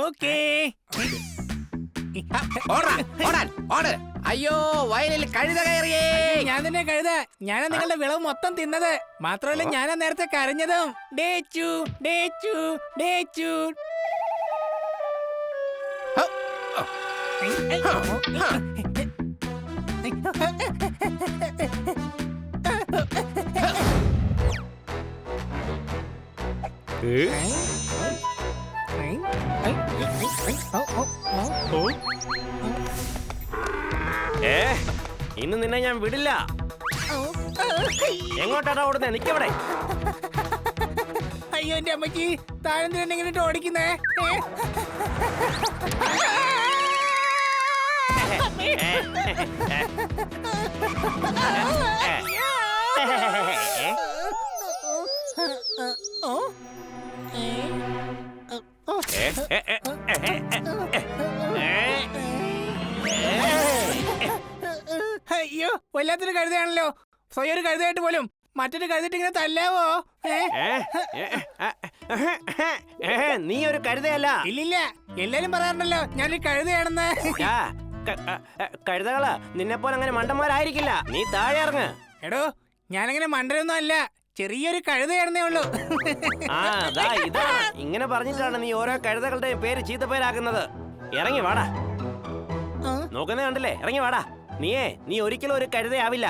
Okay. അയ്യോ വയലിൽ കഴുത കയറിയേ. ഞാൻ തന്നെ കഴുത. ഞാനാ നിങ്ങളുടെ വിളവ് മൊത്തം തിന്നത്. മാത്രമല്ല ഞാനാ നേരത്തെ കരഞ്ഞതും. ഡേച്ചു ഡേച്ചു ഡേച്ചു. ഇന്ന് നിന്നെ ഞാൻ വിടില്ല. എങ്ങോട്ടാണ് ഓടുന്നേ? നിക്കവിടെ. അയ്യോ എന്റെ അമ്മക്ക് താഴെ എങ്ങനെ ഓടിക്കുന്നേ? അയ്യോ വല്ലാത്തൊരു കഴുതയാണല്ലോ. സ്വയം ഒരു കഴുതയായിട്ട് പോലും മറ്റൊരു കഴുതിട്ട് ഇങ്ങനെ തല്ലാവോ? നീ ഒരു കഴുതയല്ല. ഇല്ലില്ല, എല്ലാരും പറയാറുണ്ടല്ലോ ഞാനൊരു കഴുതയാണെന്ന്. കഴുതകള് നിന്നെ പോലെ അങ്ങനെ മണ്ടന്മാരായിരിക്കില്ല. നീ താഴെ ഇറങ്ങ്. എടോ ഞാനങ്ങനെ മണ്ടനൊന്നും അല്ല, ചെറിയൊരു കഴുതയാണെന്നേ ഉള്ളൂ. ഇതാ ഇങ്ങനെ പറഞ്ഞിട്ടാണ് നീ ഓരോ കഴുതകളുടെ പേര് ചീത്ത പേരാക്കുന്നത്. ഇറങ്ങി വാടാ. നോക്കുന്നേ കണ്ടില്ലേ? ഇറങ്ങി വാടാ. നീ ഒരിക്കലും ഒരു കഴുതയാവില്ല.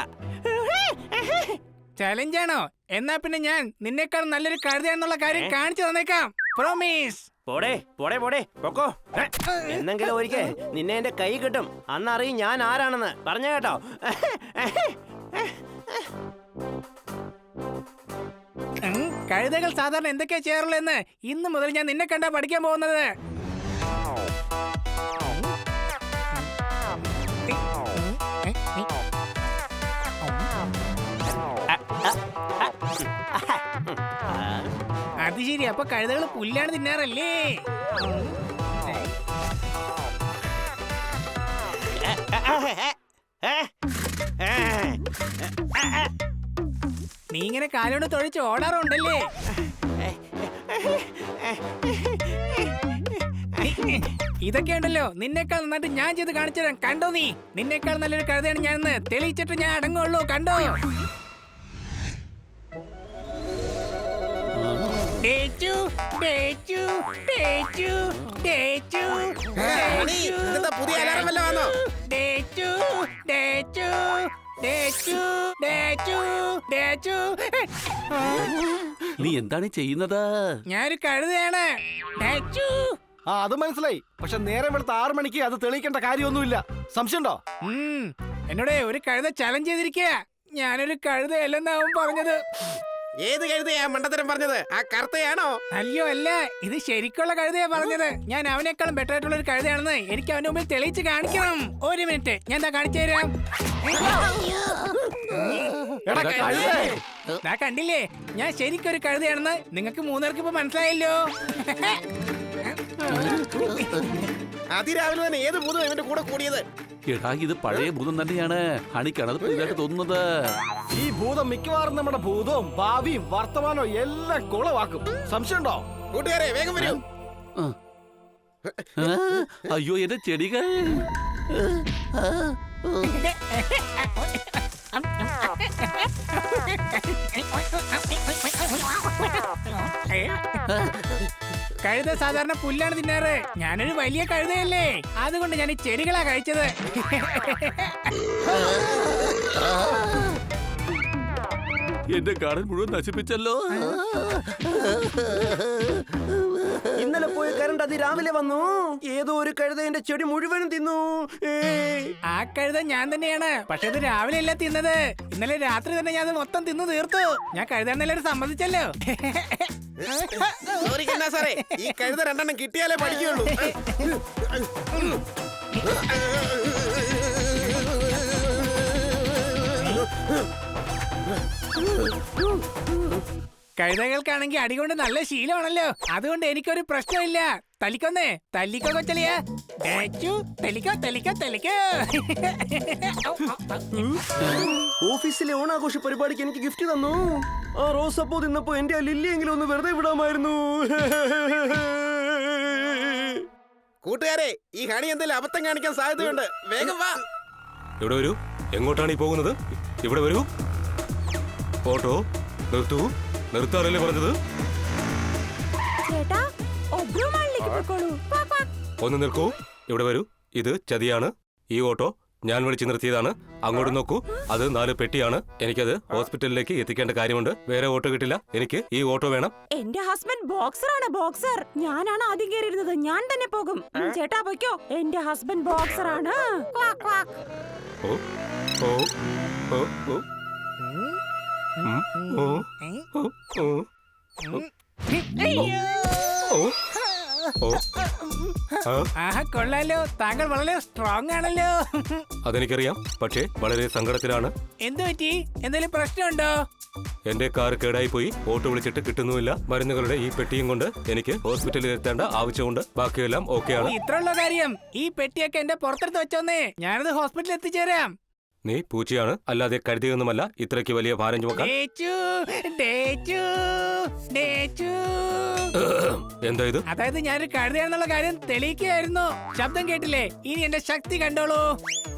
ചലഞ്ചാണോ? എന്നാ പിന്നെ ഞാൻ നിന്നെക്കാൾ നല്ലൊരു കഴുതയാണെന്നുള്ള കാര്യം കാണിച്ചു തന്നേക്കാം. പ്രോമിസ്. പോടേ പോടേ പോടേ പൊക്കോ. എന്നെങ്കിലും ഒരിക്കൽ നിന്നെ എന്റെ കൈ കിട്ടും. അന്നറിയും ഞാൻ ആരാണെന്ന്. പറഞ്ഞ കേട്ടോ? കഴുതകൾ സാധാരണ എന്തൊക്കെയാ ചെയ്യാറുള്ളതെന്ന് ഇന്ന് മുതൽ ഞാൻ നിന്നെ കണ്ടാ പഠിക്കാൻ പോകുന്നത്. അത് ശരി, അപ്പൊ കഴുതകൾ പുല്ലാണ് തിന്നാറല്ലേ? നീ ഇങ്ങനെ കാലോണ്ട് തൊഴിച്ച് ഓടാറുണ്ടല്ലേ? ഇതൊക്കെ ഉണ്ടല്ലോ നിന്നെക്കാൾ നന്നായിട്ട് ഞാൻ ചെയ്ത് കാണിച്ചു തരാം. കണ്ടോ? നിന്നെക്കാൾ നല്ലൊരു കഴുതയാണ് ഞാനെന്ന് തെളിയിച്ചിട്ട് ഞാൻ അടങ്ങുള്ളൂ. കണ്ടോ? ഡേച്ചു ഡേച്ചു ഡേച്ചു ഡേച്ചു പുതിയ അലാറം വല്ല വന്നോ? ഡേച്ചു ഡേച്ചു ഡേച്ചു ഡേച്ചു ഡേച്ചു. നീ എന്താണ് ചെയ്യുന്നത്? ഞാനൊരു കഴുതയാണ്. ഡേച്ചു. അത് മനസ്സിലായി. പക്ഷെ നേരം വെളുത്ത 6 മണിക്ക് അത് തെളിയിക്കേണ്ട കാര്യമൊന്നുമില്ല. സംശയമുണ്ടോ? എന്നോട് ഒരു കഴുത ചലഞ്ച് ചെയ്തിരിക്കുക. ഞാനൊരു കഴുതയല്ലെന്ന് അവൻ പറഞ്ഞത്. ഏത് കഴുതയാ മണ്ടത്തരം പറഞ്ഞത്? ആ കറുത്തയാണോ? അയ്യോ അല്ല, ഇത് ശരിക്കുള്ള കഴുതയാ പറഞ്ഞത്. ഞാൻ അവനേക്കാളും ബെറ്റർ ആയിട്ടുള്ള ഒരു കഴുതയാണെന്ന് എനിക്ക് അവന്റെ മുമ്പിൽ തെളിയിച്ച് കാണിക്കണം. ഒരു മിനിറ്റ്, ഞാൻ എന്താ കാണിച്ചു തരാം. കണ്ടില്ലേ, ഞാൻ ശരിക്കൊരു കഴുതയാണെന്ന് നിങ്ങൾക്ക് 3 പേർക്ക് ഇപ്പൊ മനസ്സിലായല്ലോ. അതിരാവിലെ തന്നെ ഏത് ഭൂതം ഇവന്റെ കൂടെ കൂടിയത്? എടാ ഇത് പഴയ ഭൂതം തന്നെയാണ്. ഹണിക്കാണത് പുതിയതായിട്ട് തോന്നുന്നത്. ഈ ഭൂതം മിക്കവാറും നമ്മുടെ ഭൂതവും ഭാവിയും വർത്തമാനവും എല്ലാം കുളവാക്കും. സംശയമുണ്ടോ? കൂട്ടുകാരെ വേഗം വരൂ. അയ്യോ എന്റെ ചെടികൾ. കഴുത സാധാരണ പുല്ലാണ് തിന്നാറ്. ഞാനൊരു വലിയ കഴുതയല്ലേ, അതുകൊണ്ട് ഞാൻ ഈ ചെടികളാ കഴിച്ചത്. എന്റെ ഗാർഡൻ മുഴുവൻ നശിപ്പിച്ചല്ലോ. ഇന്നലെ പോയ കറണ്ട് അതിരാവിലെ വന്നു. ഏതോ ഒരു കഴുത എന്റെ ചെടി മുഴുവനും തിന്നു. ആ കഴുത ഞാൻ തന്നെയാണ്. പക്ഷെ ഇത് രാവിലെ അല്ല തിന്നത്. ഇന്നലെ രാത്രി തന്നെ ഞാൻ അത് മൊത്തം തിന്നു തീർത്തു. ഞാൻ കഴുതാന്നെല്ലാരും സമ്മതിച്ചല്ലോ. സാറേ, ഈ കഴുത 2 എണ്ണം കിട്ടിയാലേ പഠിക്കുള്ളൂ. കഴുതകൾക്കാണെങ്കിൽ അടികൊണ്ട് നല്ല ശീലമാണല്ലോ. അതുകൊണ്ട് എനിക്കൊരു പ്രശ്നമില്ല. തല്ലിക്കൊന്നേ, തല്ലിക്കോ കൊച്ചലിയാ. തല്ലിക്കോ തല്ലിക്കോ തല്ലിക്കോ. ഓഫീസിലെ ഓണാഘോഷ പരിപാടിക്ക് എനിക്ക് ഗിഫ്റ്റ് തന്നു. ആ റോസപ്പൂ തിന്നപ്പോ എന്റെ ലില്ലിയെങ്കിലും ഒന്ന് വെറുതെ വിടാമായിരുന്നു. കൂട്ടുകാരെ ഈ ഹണി എന്തെങ്കിലും അബദ്ധം കാണിക്കാൻ സാധ്യതയുണ്ട്. വേഗം വാ. ഇവിടെ വരൂ. എങ്ങോട്ടാണ് ഈ പോകുന്നത്? ഇവിടെ വരൂ. ഓട്ടോ നിർത്തൂ. നിർത്താറല്ലേ പറഞ്ഞത്? ചേട്ടാ ഒബ്രുമാളിലേക്ക് പോയിക്കോളൂ. ഒന്ന് നിൽക്കൂ. ഇവിടെ വരൂ. ഇത് ചതിയാണ്. ഈ ഓട്ടോ ഞാൻ വിളിച്ചു നിർത്തിയതാണ്. അങ്ങോട്ട് നോക്കൂ. അത് 4 പെട്ടിയാണ്. എനിക്കത് ഹോസ്പിറ്റലിലേക്ക് എത്തിക്കേണ്ട കാര്യമുണ്ട്. വേറെ ഓട്ടോ കിട്ടില്ല. എനിക്ക് ഈ ഓട്ടോ വേണം. എന്റെ ഹസ്ബൻഡ് ബോക്സറാണ്, ബോക്സർ. ഞാനാണ് ആദ്യം കയറിയിരുന്നത്. ഞാൻ തന്നെ പോകും. ചേട്ടാ പോയിക്കോ. എന്റെ ഹസ്ബൻഡ് ബോക്സറാണ്. Quack, quack. ഓ ഓ ഓ ഓ ഉം, ഓ ഓ ഓ ഓ ഓ ആ, ആഹാ കൊള്ളാലോ, താങ്കൾ വളരെ സ്ട്രോങ് ആണല്ലോ. അതെനിക്കറിയാം. പക്ഷേ വളരെ സങ്കടത്തിലാണ്. എന്തു പറ്റി? എന്തെങ്കിലും പ്രശ്നമുണ്ടോ? എന്റെ കാർ കേടായി പോയി. ഓട്ടോ വിളിച്ചിട്ട് കിട്ടുന്നുമില്ല. മരുന്നുകളുടെ ഈ പെട്ടിയും കൊണ്ട് എനിക്ക് ഹോസ്പിറ്റലിൽ എത്തേണ്ട ആവശ്യമുണ്ട്. ബാക്കിയെല്ലാം ഓക്കെയാണ്. ഇത്രയുള്ള കാര്യം. ഈ പെട്ടിയൊക്കെ എന്റെ പുറത്തെടുത്ത് വെച്ചോന്നേ. ഞാനത് ഹോസ്പിറ്റലിൽ എത്തിച്ചേരാം. നീ പൂച്ചയാണ്, അല്ലാതെ കരുതിയൊന്നുമല്ല ഇത്രയ്ക്ക് വലിയ ഭാരം ചുമക്കാൻ. ഡേച്ചു, ഡേച്ചു, ഡേച്ചു. എന്താ ഇത്? അതായത് ഞാനൊരു കഴുതയാണെന്നുള്ള കാര്യം തെളിയിക്കുകയായിരുന്നു. ശബ്ദം കേട്ടില്ലേ? ഇനി എന്റെ ശക്തി കണ്ടോളൂ.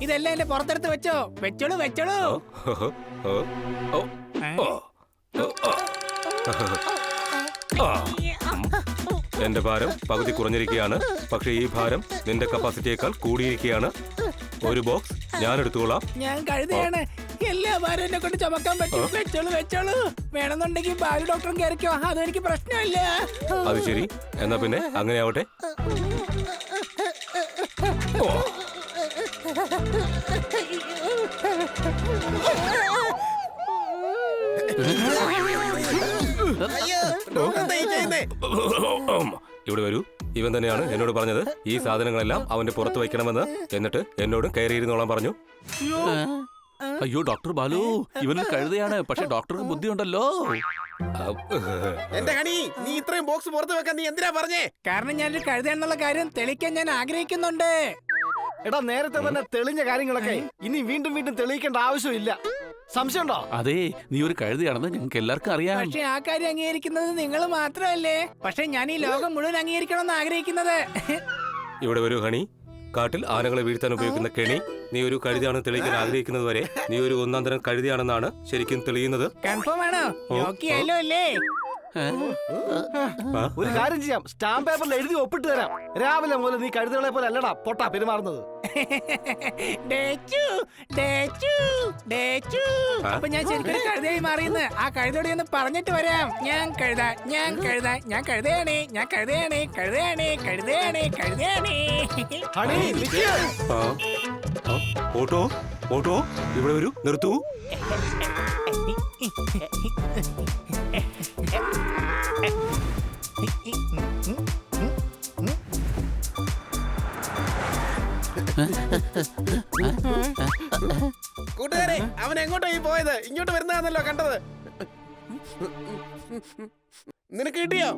ഇതെല്ലാം എന്റെ പുറത്തെടുത്ത് വെച്ചോ. വെച്ചോളൂ, വെച്ചോളൂ. ഓ, ഓ, ഓ, ഓ, ഓ, ആ. എന്റെ ഭാരം പകുതി കുറഞ്ഞിരിക്കുകയാണ്. പക്ഷെ ഈ ഭാരം നിന്റെ കപ്പാസിറ്റിയേക്കാൾ കൂടിയിരിക്കുകയാണ്. ഒരു ബോക്സ് ഞാൻ എടുത്തോളാം. ഞാൻ കഴുതയാണ്. എല്ലാ ഭാരം എന്നെ കൊണ്ട് ചുമക്കാൻ പറ്റും. വെച്ചോളൂ, വെച്ചോളൂ. വേണമെന്നുണ്ടെങ്കിൽ ബാലു ഡോക്ടറും കയറിക്കോ. അതും എനിക്ക് പ്രശ്നമില്ല. അത് ശരി. എന്നാ പിന്നെ അങ്ങനെ ആവട്ടെ. ഓ. അയ്യോ, ഡോക്ടർ എന്താ ഈ ചെയ്യുന്നേ? ഇവിടെ വരൂ. ഇവൻ തന്നെയാണ് എന്നോട് പറഞ്ഞത് ഈ സാധനങ്ങളെല്ലാം അവന്റെ പുറത്ത് വയ്ക്കണമെന്ന്. എന്നിട്ട് എന്നോടും കയറിയിരുന്നോളാൻ പറഞ്ഞു. അയ്യോ ഡോക്ടർ ബാലു, ഇവന് കഴുതയാണ്. പക്ഷെ ഡോക്ടർക്ക് ബുദ്ധിയുണ്ടല്ലോ. എന്റെ ഹണി, നീ ഇത്രയും ബോക്സ് പുറത്ത് വെക്കാൻ നീ എന്തിനാ പറഞ്ഞേ? കാരണം ഞാനൊരു കഴുതയാണെന്നുള്ള കാര്യം തെളിയിക്കാൻ ഞാൻ ആഗ്രഹിക്കുന്നുണ്ട്. എടാ നേരത്തെ തന്നെ തെളിഞ്ഞ കാര്യങ്ങളൊക്കെ ഇനി വീണ്ടും വീണ്ടും തെളിയിക്കേണ്ട ആവശ്യമില്ല. സംശയമുണ്ടോ? അതെ, നീ ഒരു കഴുതയാണെന്ന് ഞങ്ങൾക്ക് എല്ലാവർക്കും അറിയാം. പക്ഷെ ആ കാര്യം അംഗീകരിക്കുന്നത് നിങ്ങൾ മാത്രമല്ലേ. പക്ഷെ ഞാൻ ഈ ലോകം മുഴുവൻ അംഗീകരിക്കണമെന്ന് ആഗ്രഹിക്കുന്നത്. ഇവിടെ വരൂ ഹണി. കാട്ടിൽ ആനകളെ വീഴ്ത്താൻ ഉപയോഗിക്കുന്ന കെണി. നീ ഒരു കഴുതയാണെന്ന് തെളിയിക്കാൻ ആഗ്രഹിക്കുന്നത് വരെ നീ ഒരു ഒന്നാം തരം കഴുതയാണെന്നാണ് ശരിക്കും തെളിയുന്നത്. കൺഫേം ആണോ? നോക്കിയല്ലോ അല്ലേ? ഒരു കാര്യം ചെയ്യാം. സ്റ്റാമ്പ് പേപ്പറിൽ എഴുതി ഒപ്പിട്ട് തരാം. രാവിലെ മുതൽ നീ കഴുതകളെ പോലെ അല്ലടാ പൊട്ടാ പെരുമാറുന്നത്. ഡേച്ചു, ഡേച്ചു, ഡേച്ചു. അപ്പൊ ഞാൻ ശരിക്കും കഴുതയായി മാറിയെന്ന് ആ കഴുതയോട് ഒന്ന് പറഞ്ഞിട്ട് വരാം. ഞാൻ കഴുത, ഞാൻ കഴുത, ഞാൻ കഴുതയാണ്, ഞാൻ കഴുതയാണ്, കഴുതയാണ്, കഴുതയാണ്, കഴുതയാണ്. ഹണി നിക്ക്. ആ, ആ, ഓട്ടോ ഓട്ടോ ഇവിടെ വരൂ. നിർത്തൂ. കൂട്ടുകാരെ, അവൻ എങ്ങോട്ടാ ഈ പോയത്? ഇങ്ങോട്ട് വരുന്നതാണല്ലോ കണ്ടത്. നിനക്ക് കിട്ടിയോ?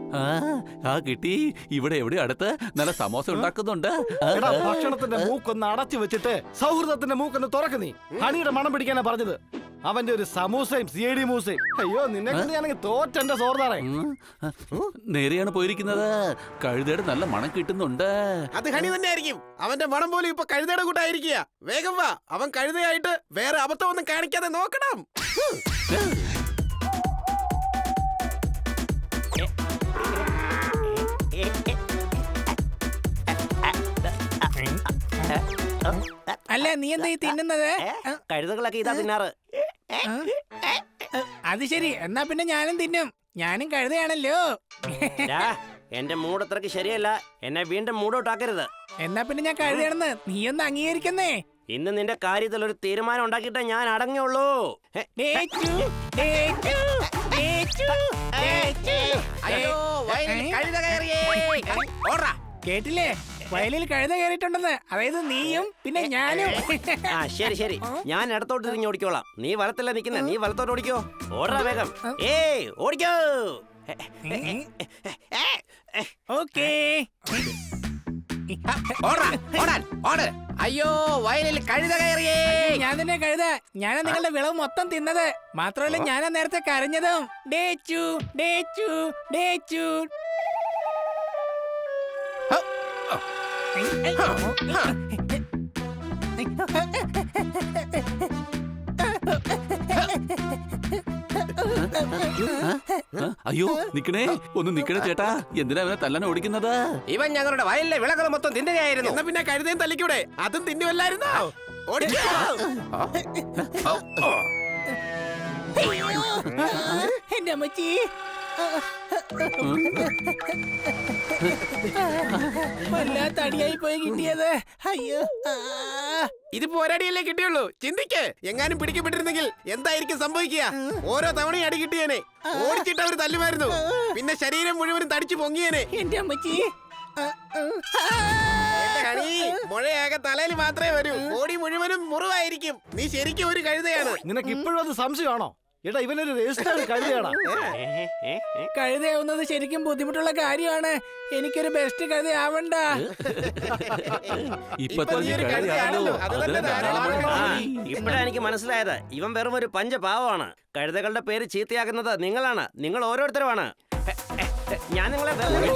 ആ കിട്ടി. ഇവിടെ എവിടെ അടുത്ത് നല്ല സമോസ ഉണ്ടാക്കുന്നുണ്ട്. എടാ ഭക്ഷണത്തിന്റെ മൂക്കൊന്ന് അടച്ചു വെച്ചിട്ട് സൗഹൃദത്തിന്റെ മൂക്കൊന്ന് തുറക്ക് നീ. ഹണിയുടെ മണം പിടിക്കാനാ പറഞ്ഞത്. അവന്റെ ഒരു സമൂസയും CID മൂസയും. അയ്യോ നിന്നെ കൊണ്ട് ഞാനെങ്കിൽ തോറ്റെന്റെ സോർദാറേ. നേരെയാണ് പോയിരിക്കുന്നത്. കഴുതയുടെ നല്ല മണം കിട്ടുന്നുണ്ട്. അത് ഹണി തന്നെ ആയിരിക്കും. അവന്റെ മണം പോലും ഇപ്പൊ കഴുതയുടെ കൂട്ടായിരിക്കുക. വേഗം വാ. അവൻ കഴുതയായിട്ട് വേറെ അബദ്ധമൊന്നും കാണിക്കാതെ നോക്കണം. അല്ല നീ എന്താ ഈ തിന്നുന്നത്? കഴുതകളൊക്കെ ഇതാ തിന്നാറ്. അത് ശരി. എന്നാ പിന്നെ ഞാനും തിന്നും. ഞാനും കഴുതയാണല്ലോ. ഡാ, എന്റെ മൂഡ് അത്രക്ക് ശരിയല്ല. എന്നെ വീണ്ടും മൂഡോട്ടാക്കരുത്. എന്നാ പിന്നെ ഞാൻ കഴുതയാണെന്ന് നീയൊന്ന് അംഗീകരിക്കുന്നേ. ഇന്ന് നിന്റെ കാര്യത്തിൽ ഒരു തീരുമാനം ഉണ്ടാക്കിയിട്ടേ ഞാൻ അടങ്ങുള്ളൂ. ഡേച്ചു, ഡേച്ചു, ഡേച്ചു, ഡേച്ചു. അയ്യോ, വയലിൽ കഴുത കയറിയേ. ഓടാ. കേട്ടില്ലേ? വയലിൽ കഴുത കയറിയിട്ടുണ്ടെന്ന്. അതായത് നീയും പിന്നെ ഞാനും. ആ ശരി ശരി, ഞാൻ ഇടത്തോട്ട് തിരിഞ്ഞ് ഓടിക്കോളാം. നീ വലത്തല്ല നിൽക്കുന്നേ, നീ വലത്തോട്ട് ഓടിക്കോ. ഓടാ വേഗം. ഏയ് ഓടിക്കോ. ഓക്കേ. അയ്യോ, വയലിൽ കഴുത കയറിയേ. ഞാൻ തന്നെ കഴുത. ഞാനാ നിങ്ങളുടെ വിളവ് മൊത്തം തിന്നത്. മാത്രമല്ല ഞാനാ നേരത്തെ കരഞ്ഞതും. ഡേച്ചു, ഡേച്ചു, ഡേച്ചു. അയ്യോ നിക്കണേ, ഒന്ന് നിക്കണേ ചേട്ടാ. എന്തിനാ അവനെ തല്ലാൻ ഓടിക്കുന്നത്? ഇവൻ ഞങ്ങളുടെ വയലിലെ വിളകൾ മൊത്തം തിന്നുകയായിരുന്നു. എന്നാ പിന്നെ കഴുതയും തല്ലിക്കൂടെ? അതും തിന്നുമല്ലായിരുന്നോ? ഓടിക്കോ. എന്റെ അമ്മച്ചി. വല്ലാത്ത അടിയായി പോയി കിട്ടിയത്. അയ്യോ. ഇത് പോരാടിയല്ലേ കിട്ടിയുള്ളൂ. ചിന്തിക്ക്, എങ്ങാനും പിടിക്കപ്പെട്ടിരുന്നെങ്കിൽ എന്തായിരിക്കും സംഭവിക്കുക? ഓരോ തവണയും അടി കിട്ടിയേനെ. ഓടിച്ചിട്ട് അവർ തല്ലുമായിരുന്നു. പിന്നെ ശരീരം മുഴുവനും തടിച്ചു പൊങ്ങിയേനെ. എന്റെ അമ്മച്ചി. എന്റെ ഹണി, മുഴയാകെ തലയിൽ മാത്രമേ വരൂ. ബോഡി മുഴുവനും മുറിവായിരിക്കും. നീ ശരിക്കും ഒരു കഴുതയാണ്. നിനക്ക് ഇപ്പോഴും അത് സംശയമാണോ? എടാ ഇവനൊരു രജിസ്റ്റേർഡ് കഴുതയാടാ. കഴുതയാവുന്നത് ശരിക്കും ബുദ്ധിമുട്ടുള്ള കാര്യമാണ്. എനിക്കൊരു ബെസ്റ്റ് കഴുതയാവണ്ട. ഇപ്പത്തെ നീ ഒരു കഴുതയാണല്ലോ. കഴുതയാണല്ലോ. അത് അത് തന്നെ ധാരാളമാണ്. ധാരാളമാണ്. ഇപ്പഴാ എനിക്ക് മനസ്സിലായത്, ഇവൻ വെറും ഒരു പഞ്ചപാവമാണ്. കഴുതകളുടെ പേര് ചീത്തയാക്കുന്നത് നിങ്ങളാണ്. നിങ്ങൾ ഓരോരുത്തരുമാണ്. ഞാൻ നിങ്ങളെ വെറുതെ